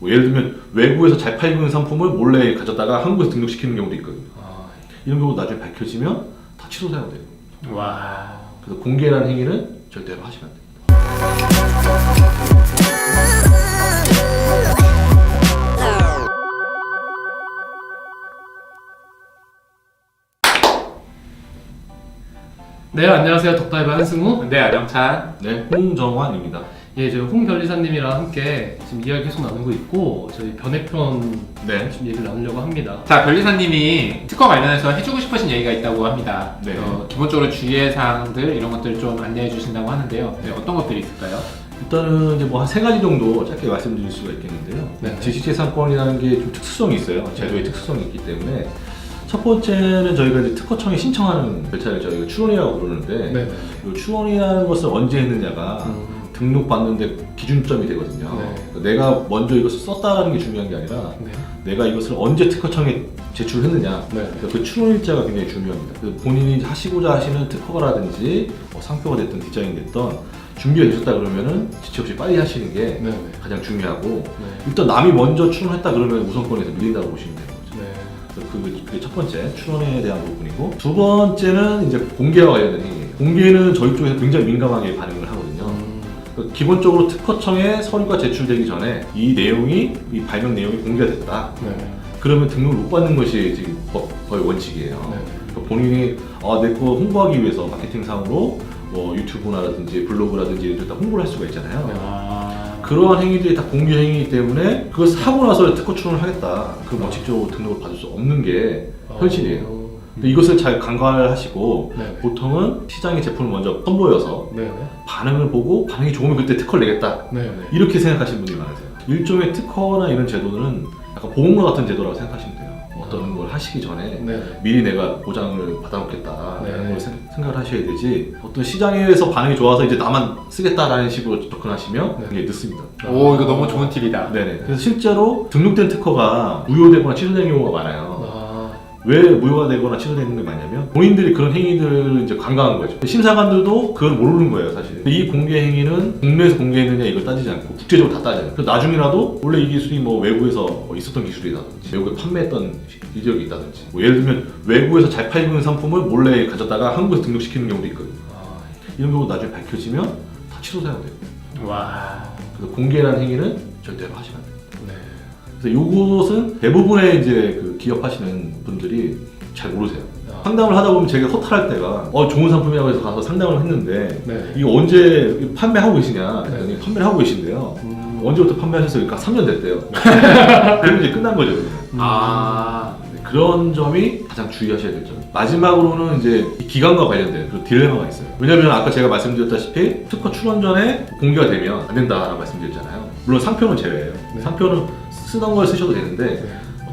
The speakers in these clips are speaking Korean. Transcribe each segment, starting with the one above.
뭐 예를 들면 외국에서 잘 팔리고 있는 상품을 몰래 가져다가 한국에서 등록시키는 경우도 있거든요. 이런 경우 나중에 밝혀지면 다 취소 사유가 돼요. 와. 그래서 공개라는 행위는 절대로 하시면 안 됩니다. 네, 안녕하세요. 덕다이브 한승우. 네, 안녕찬. 네, 홍정환입니다. 예, 저희 홍 변리사님이랑 함께 지금 이야기 계속 나누고 있고 저희 변해편 네. 지금 얘기를 나누려고 합니다. 자, 변리사님이 특허 관련해서 해주고 싶으신 얘기가 있다고 합니다. 네. 기본적으로 주의사항들 이런 것들 좀 안내해 주신다고 하는데요. 네, 어떤 것들이 있을까요? 일단은 이제 뭐 한 3가지 정도 짧게 말씀드릴 수가 있겠는데요. 네. 지식재산권이라는 게 좀 특수성이 있어요. 제도의 특수성이 있기 때문에 첫 번째는 저희가 이제 특허청에 신청하는 절차를 저희가 추론이라고 부르는데 네. 이 추론이라는 것을 언제 했느냐가 등록받는데 기준점이 되거든요. 네. 그러니까 내가 먼저 이것을 썼다라는 게 중요한 게 아니라 네. 내가 이것을 언제 특허청에 제출했느냐. 네. 그러니까 그 추론일자가 굉장히 중요합니다. 그래서 본인이 하시고자 하시는 특허라든지 상표가 됐든 디자인이 됐던 준비가 되셨다 그러면은 지체 없이 빨리 하시는 게 네. 가장 중요하고 네. 일단 남이 먼저 추론했다 그러면 우선권에서 밀린다고 보시면 되는 거죠. 네. 그래서 그게 첫 번째 추론에 대한 부분이고 두 번째는 이제 공개와 관련된 행위. 공개는 저희 쪽에서 굉장히 민감하게 반응을 하거든요. 그러니까 기본적으로 특허청에 서류가 제출되기 전에 이 내용이 이 발명 내용이 공개가 됐다. 네. 그러면 등록을 못 받는 것이 지금 거의 원칙이에요. 네. 그러니까 본인이 내 거 홍보하기 위해서 마케팅상으로 뭐 유튜브라든지 블로그라든지 이런 데다 홍보를 할 수가 있잖아요. 네. 그러한 행위들이 다 공개 행위이기 때문에 그것을 하고 나서 특허 출원을 하겠다. 그럼 원칙적으로 등록을 받을 수 없는 게 현실이에요. 근데 이것을 잘 간과하시고 네. 보통은 시장에 제품을 먼저 선보여서 네. 반응을 보고 반응이 좋으면 그때 특허를 내겠다. 네. 이렇게 생각하시는 분들이 많으세요. 일종의 특허나 이런 제도는 약간 보험과 같은 제도라고 생각하시면 돼요. 어떤 걸 하시기 전에 네. 미리 내가 보장을 받아놓겠다라는 네. 걸 생각을 하셔야 되지 어떤 시장에서 반응이 좋아서 이제 나만 쓰겠다라는 식으로 접근하시면 네. 굉장히 늦습니다. 오, 이거 너무 좋은 팁이다. 네네. 그래서 실제로 등록된 특허가 무효되거나 취소되는 경우가 많아요. 왜 무효가 되거나 취소되는 게 많냐면 본인들이 그런 행위들을 이제 관광한 거죠. 심사관들도 그걸 모르는 거예요, 사실. 이 공개 행위는 국내에서 공개했느냐 이걸 따지지 않고 국제적으로 다 따져요. 그래서 나중이라도 원래 이 기술이 뭐 외국에서 있었던 기술이라든지 외국에 판매했던 이력이 있다든지 뭐 예를 들면 외국에서 잘 팔리고 있는 상품을 몰래 가져다가 한국에서 등록시키는 경우도 있거든요. 이런 경우 나중에 밝혀지면 다 취소 사유가 돼요. 와. 그래서 공개라는 행위는 절대로 하시면 안 돼요. 네. 그래서 요것은 대부분의 이제 그 기업하시는 분들이 잘 모르세요. 상담을 하다 보면 제가 허탈할 때가 좋은 상품이라고 해서 가서 상담을 했는데 네. 이거 언제 판매하고 계시냐 했더니 네. 판매를 하고 계신데요. 언제부터 판매하셨어요? 그러니까 3년 됐대요. 그럼 이제 끝난 거죠. 네, 그런 점이 가장 주의하셔야 될 점. 마지막으로는 이제 이 기간과 관련된 그 딜레마가 있어요. 왜냐면 아까 제가 말씀드렸다시피 특허 출원 전에 공개가 되면 안 된다라고 말씀드렸잖아요. 물론 상표는 제외예요. 네. 상표는 쓰던 걸 쓰셔도 되는데 네.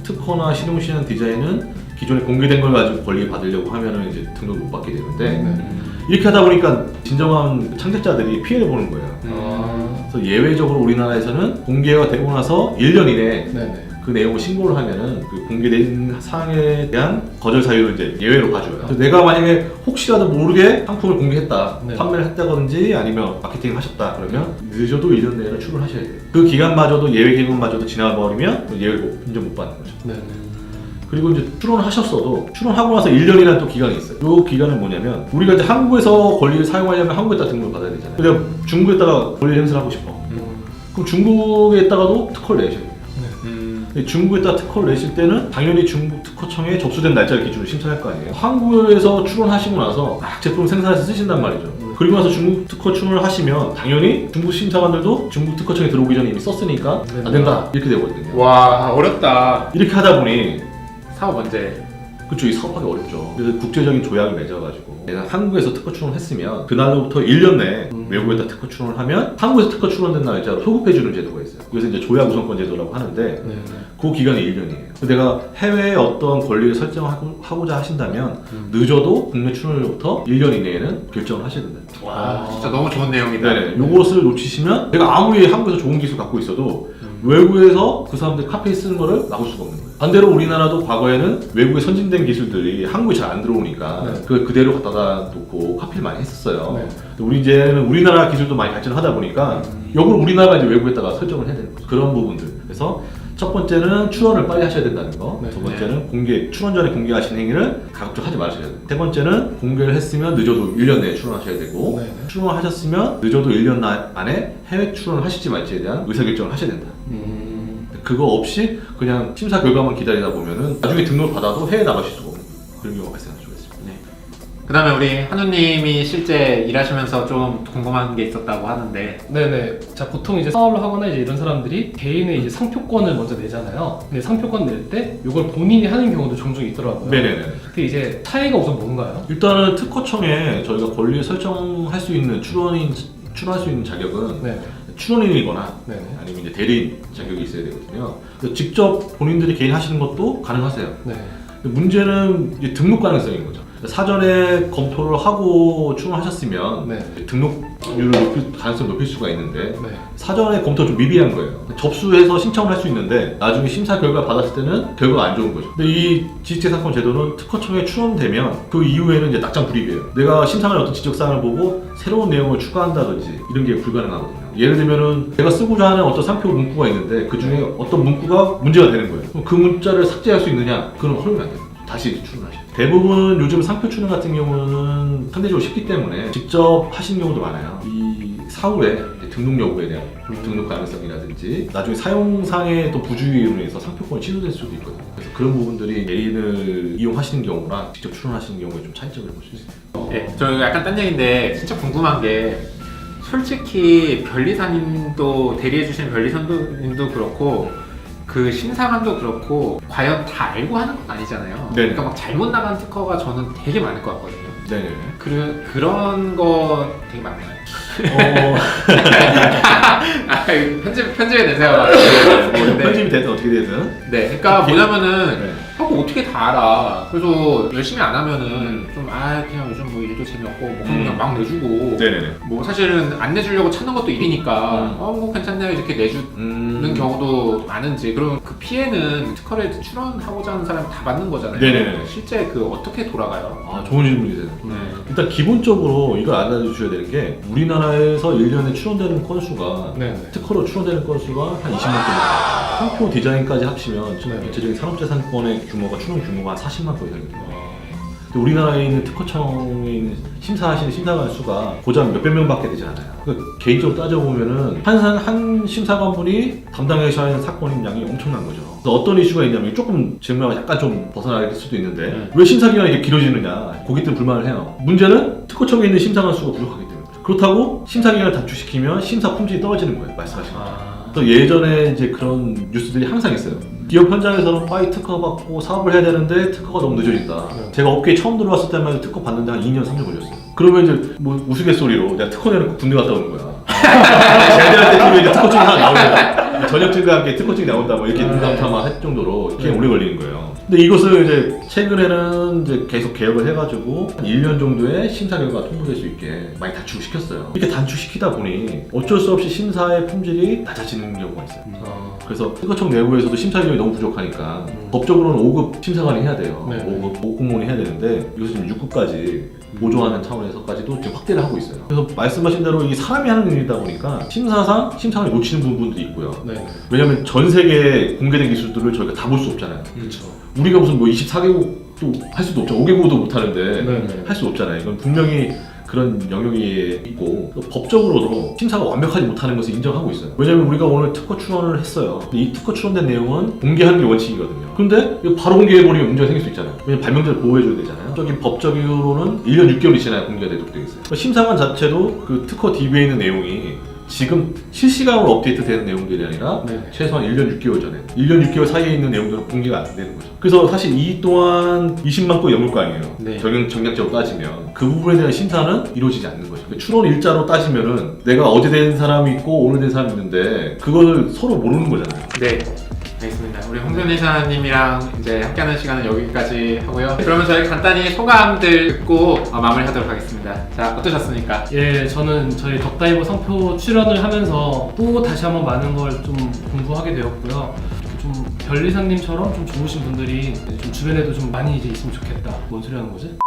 특허나 실용시한 디자인은 기존에 공개된 걸 가지고 권리 받으려고 하면은 이제 등록을 못 받게 되는데 네. 이렇게 하다 보니까 진정한 창작자들이 피해를 보는 거예요. 그래서 예외적으로 우리나라에서는 공개가 되고 나서 1년 이내에 네. 그 내용을 신고를 하면은 그 공개된 사항에 대한 거절 사유를 이제 예외로 봐줘요. 그래서 내가 만약에 혹시라도 모르게 상품을 공개했다, 네. 판매를 했다든지 아니면 마케팅을 하셨다 그러면 늦어도 1년 내로 출근하셔야 돼요. 그 기간마저도 예외 기간마저도 지나버리면 예외를 인정 못 받는 거죠. 네. 그리고 이제 출원을 하셨어도 출원하고 나서 1년이라는 또 기간이 있어요. 이 기간은 뭐냐면 우리가 이제 한국에서 권리를 사용하려면 한국에다 등록을 받아야 되잖아요. 내가 중국에다가 권리 행사를 하고 싶어. 그럼 중국에다가도 특허를 내셔야 돼요. 근데 중국에다 특허를 내실 때는 당연히 중국 특허청에 접수된 날짜를 기준으로 심사할 거 아니에요. 한국에서 출원하시고 나서 막 제품을 생산해서 쓰신단 말이죠. 그리고 나서 중국 특허 출원을 하시면 당연히 중국 심사관들도 중국 특허청에 들어오기 전에 이미 썼으니까 안 된다 이렇게 되거든요. 와, 어렵다. 이렇게 하다 보니 사업 언제? 그쪽 이 사업하기 어렵죠. 그래서 국제적인 조약을 맺어가지고 내가 한국에서 특허 출원을 했으면 그날로부터 1년 내에 외국에다 특허 출원을 하면 한국에서 특허 출원된 날짜로 소급해주는 제도가 있어요. 그래서 이제 조약 우선권 제도라고 하는데 네. 그 기간이 1년이에요. 내가 해외에 어떤 권리를 설정하고자 하신다면 늦어도 국내 출원으로부터 1년 이내에는 결정을 하셔야 된다. 와, 진짜 너무 좋은 내용이다. 네네. 요것을 놓치시면 내가 아무리 한국에서 좋은 기술 갖고 있어도 외국에서 그 사람들이 카피해 쓰는 거를 막을 수가 없는 거예요. 반대로 우리나라도 과거에는 외국의 선진된 기술들이 한국에 잘 안 들어오니까 네. 그걸 그대로 갖다가 놓고 카피를 많이 했었어요. 네. 근데 우리 이제는 우리나라 기술도 많이 발전하다 보니까 역으로 우리나라가 이제 외국에다가 설정을 해야 되는 거죠. 그런 부분들. 그래서 첫 번째는 출원을 빨리 하셔야 된다는 거. 네. 두 번째는 출원 전에 공개하신 행위를 가급적 하지 마셔야 돼요. 세 번째는 공개를 했으면 늦어도 1년 내에 출원하셔야 되고 네. 출원하셨으면 늦어도 1년 안에 해외 출원을 하실지 말지에 대한 의사결정을 하셔야 된다. 그거 없이 그냥 심사 결과만 기다리다 보면은 나중에 등록을 받아도 해외 나가실 수가 없는 그런 경우가 발생할 수가 있습니다. 그 다음에 우리 한우님이 실제 일하시면서 좀 궁금한 게 있었다고 하는데 네네. 자, 보통 이제 사업을 하거나 이제 이런 사람들이 개인의 이제 상표권을 먼저 내잖아요. 근데 상표권 낼 때 이걸 본인이 하는 경우도 종종 있더라고요. 네네네. 근데 이제 차이가 우선 뭔가요? 일단은 특허청에 저희가 권리 설정할 수 있는 출원할 수 있는 자격은 네. 출원인이거나 네네. 아니면 이제 대리인 자격이 있어야 되거든요. 그래서 직접 본인들이 개인 하시는 것도 가능하세요. 네. 문제는 이제 등록 가능성인 거죠. 사전에 검토를 하고 출원하셨으면 네. 등록률을 가능성을 높일 수가 있는데 네. 사전에 검토가 좀 미비한 거예요. 접수해서 신청을 할 수 있는데 나중에 심사 결과 받았을 때는 결과가 안 좋은 거죠. 근데 이 지식재산권 제도는 특허청에 출원되면 그 이후에는 이제 낙장불입이에요. 내가 심사관의 어떤 지적사항을 보고 새로운 내용을 추가한다든지 이런 게 불가능하거든요. 예를 들면은 내가 쓰고자 하는 어떤 상표 문구가 있는데 그 중에 어떤 문구가 문제가 되는 거예요. 그럼 그 문자를 삭제할 수 있느냐? 그건 허용이 안 돼요. 다시 출원하시죠. 대부분 요즘 상표 출원 같은 경우는 상대적으로 쉽기 때문에 직접 하시는 경우도 많아요. 이 사후에 등록 여부에 대한 등록 가능성이라든지 나중에 사용상의 또 부주의로 인해서 상표권이 취소될 수도 있거든요. 그래서 그런 부분들이 개인을 이용하시는 경우랑 직접 출원하시는 경우에 좀 차이점을 볼 수 있어요. 네, 저 약간 딴 얘기인데 진짜 궁금한 게 솔직히 변리사님도 대리해주시는 변리사님도 그렇고 그 심사관도 그렇고 과연 다 알고 하는 건 아니잖아요. 네네. 그러니까 막 잘못 나간 특허가 저는 되게 많을 것 같거든요. 네네. 그런 거 되게 많나요? 편집에 내세요. 네. 편집이 되든 어떻게 되든. 네, 그러니까 뭐냐면은 네. 하고 어떻게 다 알아. 그래서 열심히 안 하면은 좀 그냥 요즘 뭐 일도 재미없고 뭐 그냥 막 내주고 네네네. 뭐 사실은 안 내주려고 찾는 것도 일이니까 뭐 괜찮네요 이렇게 내주는 경우도 많은지 그럼 그 피해는 특허를 출원하고자 하는 사람이 다 받는 거잖아요. 네네네. 실제 그 어떻게 돌아가요? 아, 좋은 질문이세요. 네. 일단 기본적으로 이걸 알아주셔야 되는 게 우리나라에서 1년에 출원되는 건수가 네. 특허로 출원되는 건수가 한 20만 건입니다. 상표 디자인까지 합치면 네. 전체적인 산업재산권의 규모가 출원 규모가 한 40만 건이 됩니다. 우리나라에 있는 특허청에 있는 심사하시는 심사관 수가 고작 몇백 명밖에 되지 않아요. 그러니까 개인적으로 따져보면은 한 심사관분이 담당하셔야 하는 사건인 양이 엄청난 거죠. 그래서 어떤 이슈가 있냐면 조금 질문과 약간 좀 벗어날 수도 있는데 왜 심사기간이 이렇게 길어지느냐 고객들 불만을 해요. 문제는 특허청에 있는 심사관 수가 부족하기 때문에 그렇다고 심사기간을 단축시키면 심사 품질이 떨어지는 거예요. 말씀하신 것처럼. 또 예전에 이제 그런 뉴스들이 항상 있어요. 기업 현장에서는 빨리 특허 받고 사업을 해야 되는데 특허가 너무 늦어진다. 제가 업계에 처음 들어왔을 때만 해도 특허 받는데 한 2년, 3년 걸렸어요. 그러면 이제 뭐 우스갯소리로 내가 특허 내놓고 군대 갔다 오는 거야. 제대할 때쯤에 이제 특허증이 하나 나오냐. 전역증과 함께 특허증이 나온다. 뭐 이렇게 눈감타만 할 정도로 이렇게 오래 걸리는 거예요. 근데 이것을 이제 최근에는 이제 계속 개혁을 해가지고 한 1년 정도의 심사 결과가 통보될 수 있게 많이 단축을 시켰어요. 이렇게 단축시키다 보니 어쩔 수 없이 심사의 품질이 낮아지는 경우가 있어요. 그래서 특허청 내부에서도 심사 기능이 너무 부족하니까 법적으로는 5급 심사관이 해야 돼요. 네. 5급 공무원이 해야 되는데 이것을 지금 6급까지 보조하는 차원에서까지도 지금 확대를 하고 있어요. 그래서 말씀하신 대로 이게 사람이 하는 일이다 보니까 심사상 심사관이 놓치는 부분도 있고요. 네. 왜냐하면 전 세계에 공개된 기술들을 저희가 다 볼 수 없잖아요. 그렇죠. 우리가 무슨 뭐 24개국도 할 수도 없죠. 5개국도 못 하는데 네. 할 수 없잖아요. 이건 분명히 그런 영역이 있고 또 법적으로도 심사가 완벽하지 못하는 것을 인정하고 있어요. 왜냐하면 우리가 오늘 특허 출원을 했어요. 근데 이 특허 출원된 내용은 공개하는 게 원칙이거든요. 그런데 이거 바로 공개해버리면 문제가 생길 수 있잖아요. 왜냐면 발명자를 보호해줘야 되잖아요. 법적으로는 1년 6개월이 지나야 공개가 되도록 되어 있어요. 그러니까 심사관 자체도 그 특허 DB에 있는 내용이 지금 실시간으로 업데이트 되는 내용들이 아니라 네. 최소한 1년 6개월 전에 1년 6개월 사이에 있는 내용들은 공개가 안 되는 거죠. 그래서 사실 이 또한 20만 건이 넘을 거 아니에요. 네. 정량적으로 따지면 그 부분에 대한 심사는 이루어지지 않는 거죠. 출원 일자로 따지면은 내가 어제 된 사람이 있고 오늘 된 사람이 있는데 그걸 서로 모르는 거잖아요. 네. 알겠습니다. 우리 홍준 이사님이랑 이제 함께하는 시간은 여기까지 하고요. 그러면 저희 간단히 소감들 듣고 마무리하도록 하겠습니다. 자, 어떠셨습니까? 예, 저는 저희 덕다이버 상표 출연을 하면서 또 다시 한번 많은 걸 좀 공부하게 되었고요. 좀 변리사님처럼 좀 좋으신 분들이 좀 주변에도 좀 많이 이제 있으면 좋겠다. 뭔 소리 하는 거지?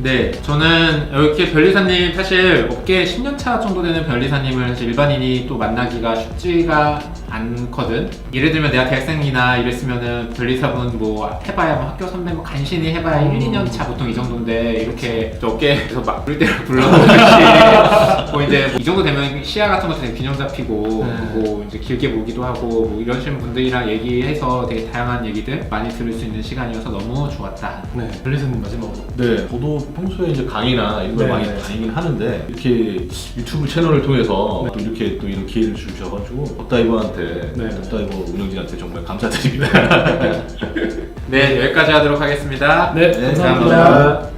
네, 저는 이렇게 변리사님 사실 업계 10년 차 정도 되는 변리사님을 사실 일반인이 또 만나기가 쉽지가 않거든. 예를 들면 내가 대학생이나 이랬으면은 변리사분 뭐 해봐야 뭐 학교 선배 뭐 간신히 해봐야 1, 2년 차 보통 이 정도인데 이렇게 어깨에서 막 부를 때를 불러보듯이 뭐 이제 이 정도 되면 시야 같은 것도 되게 균형 잡히고 뭐 이제 길게 보기도 하고 뭐 이러시는 분들이랑 얘기해서 되게 다양한 얘기들 많이 들을 수 있는 시간이어서 너무 좋았다. 네, 변리사님 마지막으로. 네, 저도 평소에 이제 강의나 이런 걸 네, 많이 네. 다니긴 하는데 이렇게 유튜브 채널을 통해서 또 이렇게 또 이런 기회를 주셔가지고 덕다이버한테 네. 덕다이버 운영진한테 정말 감사드립니다. 네, 여기까지 하도록 하겠습니다. 네, 네, 감사합니다. 감사합니다.